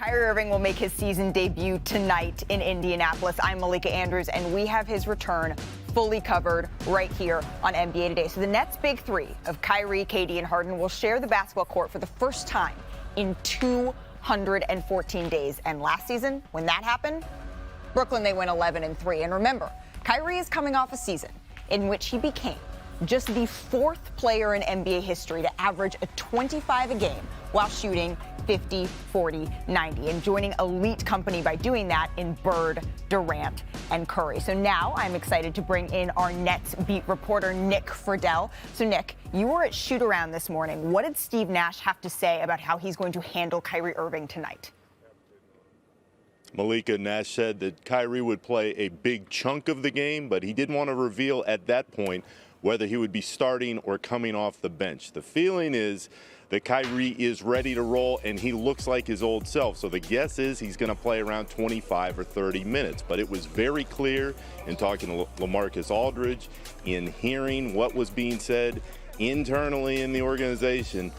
Kyrie Irving will make his season debut tonight in Indianapolis. I'm Malika Andrews, and we have his return fully covered right here on NBA Today. So the Nets' big three of Kyrie, KD, and Harden will share the basketball court for the first time in 214 days. And last season, when that happened, Brooklyn, they went 11-3. And remember, Kyrie is coming off a season in which he became just the fourth player in NBA history to average a 25 a game while shooting 50, 40, 90, and joining elite company by doing that in Bird, Durant, and Curry. So now I'm excited to bring in our Nets beat reporter, Nick Friedel. So Nick, you were at shoot-around this morning. What did Steve Nash have to say about how he's going to handle Kyrie Irving tonight? Malika, Nash said that Kyrie would play a big chunk of the game, but he didn't want to reveal at that point whether he would be starting or coming off the bench. The feeling is that Kyrie is ready to roll, and he looks like his old self. So the guess is he's going to play around 25 or 30 minutes. But it was very clear in talking to LaMarcus Aldridge, in hearing what was being said internally in the organization,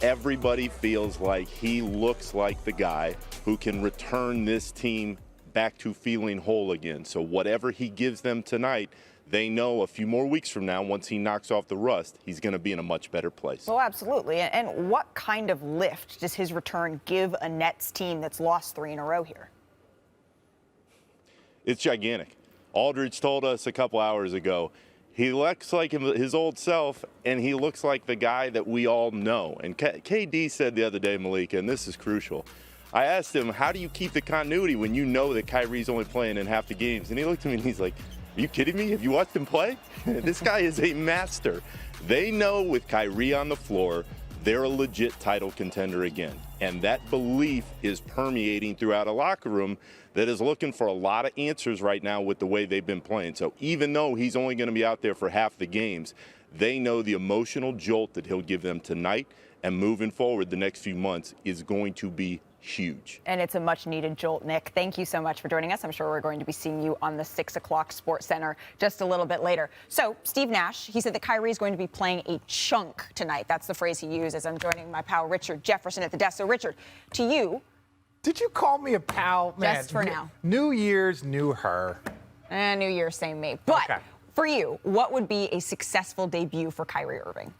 everybody feels like he looks like the guy who can return this team back to feeling whole again. So whatever he gives them tonight, they know a few more weeks from now, once he knocks off the rust, he's going to be in a much better place. Well, absolutely. And what kind of lift does his return give a Nets team that's lost 3 in a row here? It's gigantic. Aldridge told us a couple hours ago, he looks like his old self, and he looks like the guy that we all know. And KD said the other day, Malika, and this is crucial, I asked him, how do you keep the continuity when you know that Kyrie's only playing in half the games? And he looked at me and he's like, are you kidding me? Have you watched him play? This guy is a master. They know with Kyrie on the floor, they're a legit title contender again. And that belief is permeating throughout a locker room that is looking for a lot of answers right now with the way they've been playing. So even though he's only going to be out there for half the games, they know the emotional jolt that he'll give them tonight and moving forward the next few months is going to be huge. And it's a much-needed jolt, Nick. Thank you so much for joining us. I'm sure we're going to be seeing you on the 6 o'clock Sports Center just a little bit later. So, Steve Nash, he said that Kyrie is going to be playing a chunk tonight. That's the phrase he used as I'm joining my pal Richard Jefferson at the desk. So, Richard, to you. Did you call me a pal? Man, just for now. New Year's, new her. New Year's, same me. But okay. For you, what would be a successful debut for Kyrie Irving?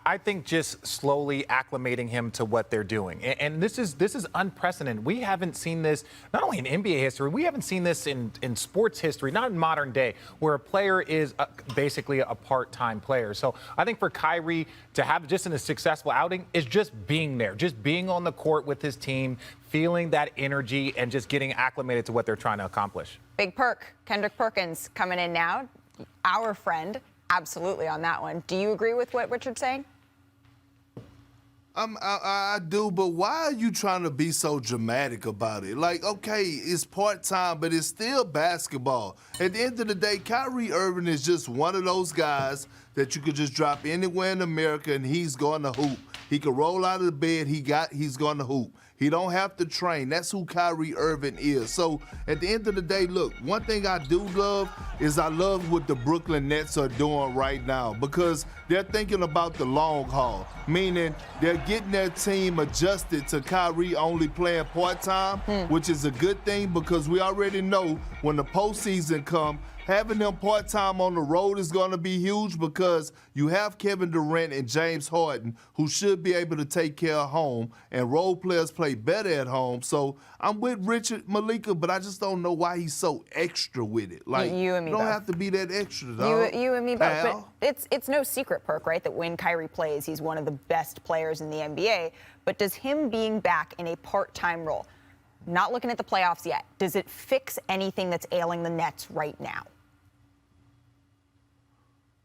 I think just slowly acclimating him to what they're doing. And this is unprecedented. We haven't seen this, not only in NBA history, we haven't seen this in sports history, not in modern day, where a player is basically a part-time player. So I think for Kyrie to have just a successful outing is just being there, just being on the court with his team, feeling that energy and just getting acclimated to what they're trying to accomplish. Big perk. Kendrick Perkins coming in now. Our friend, absolutely on that one. Do you agree with what Richard's saying? I do, but why are you trying to be so dramatic about it? Like, okay, it's part-time, but it's still basketball. At the end of the day, Kyrie Irving is just one of those guys that you could just drop anywhere in America and he's going to hoop. He could roll out of the bed, he's going to hoop. He don't have to train. That's who Kyrie Irving is. So at the end of the day, look, one thing I do love is I love what the Brooklyn Nets are doing right now because they're thinking about the long haul, meaning they're getting their team adjusted to Kyrie only playing part-time, which is a good thing because we already know when the postseason comes, having them part-time on the road is going to be huge because you have Kevin Durant and James Harden who should be able to take care of home, and role players play better at home. So I'm with Richard, Malika, but I just don't know why he's so extra with it. Like, you and me don't both. have to be that extra, dog. You and me both. Pal. But it's no secret, Perk, right, that when Kyrie plays, he's one of the best players in the NBA. But does him being back in a part-time role, not looking at the playoffs yet, does it fix anything that's ailing the Nets right now?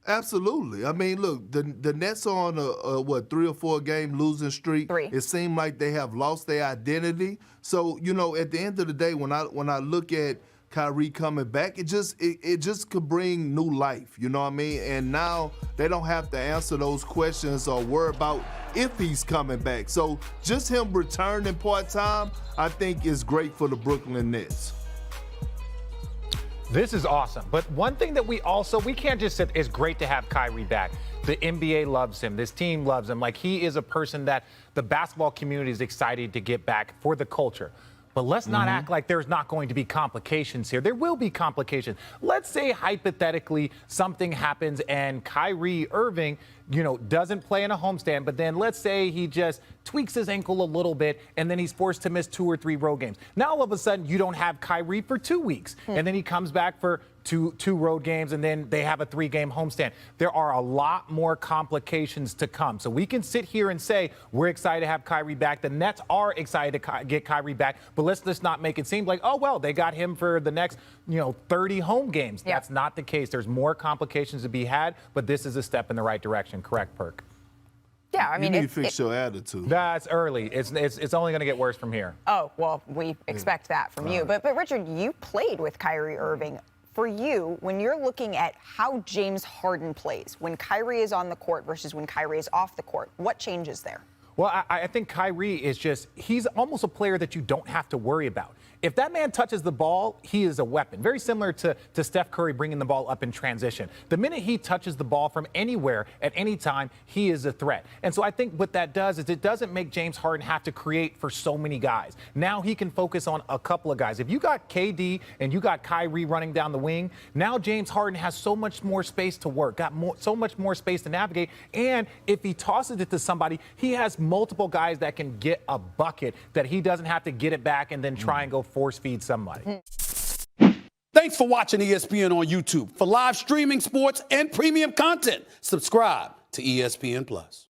Absolutely. I mean, look, the Nets are on a 3 or 4 game losing streak. 3. It seemed like they have lost their identity. So, you know, at the end of the day, when I look at Kyrie coming back, it just could bring new life. You know what I mean? And now they don't have to answer those questions or worry about if he's coming back. So just him returning part-time, I think is great for the Brooklyn Nets. This is awesome. But one thing that we can't just say it's great to have Kyrie back. The NBA loves him. This team loves him. Like, he is a person that the basketball community is excited to get back for the culture. But let's not act like there's not going to be complications here. There will be complications. Let's say hypothetically something happens and Kyrie Irving, doesn't play in a homestand, but then let's say he just tweaks his ankle a little bit and then he's forced to miss 2 or 3 road games. Now all of a sudden you don't have Kyrie for 2 weeks, and then he comes back for two road games, and then they have a 3-game homestand. There are a lot more complications to come. So we can sit here and say we're excited to have Kyrie back. The Nets are excited to get Kyrie back, but let's just not make it seem like, oh, well, they got him for the next, 30 home games. Yeah. That's not the case. There's more complications to be had, but this is a step in the right direction. Correct, Perk? Yeah, I mean, you need to fix your attitude. That's early. It's only going to get worse from here. Oh, well, we expect that from you. But Richard, you played with Kyrie Irving. For you, when you're looking at how James Harden plays, when Kyrie is on the court versus when Kyrie is off the court, what changes there? Well, I think Kyrie is he's almost a player that you don't have to worry about. If that man touches the ball, he is a weapon. Very similar to Steph Curry bringing the ball up in transition. The minute he touches the ball from anywhere at any time, he is a threat. And so I think what that does is it doesn't make James Harden have to create for so many guys. Now he can focus on a couple of guys. If you got KD and you got Kyrie running down the wing, now James Harden has so much more space to work, so much more space to navigate. And if he tosses it to somebody, he has multiple guys that can get a bucket that he doesn't have to get it back and then try and go force feed somebody. Thanks for watching ESPN on YouTube. For live streaming, sports, and premium content, subscribe to ESPN+.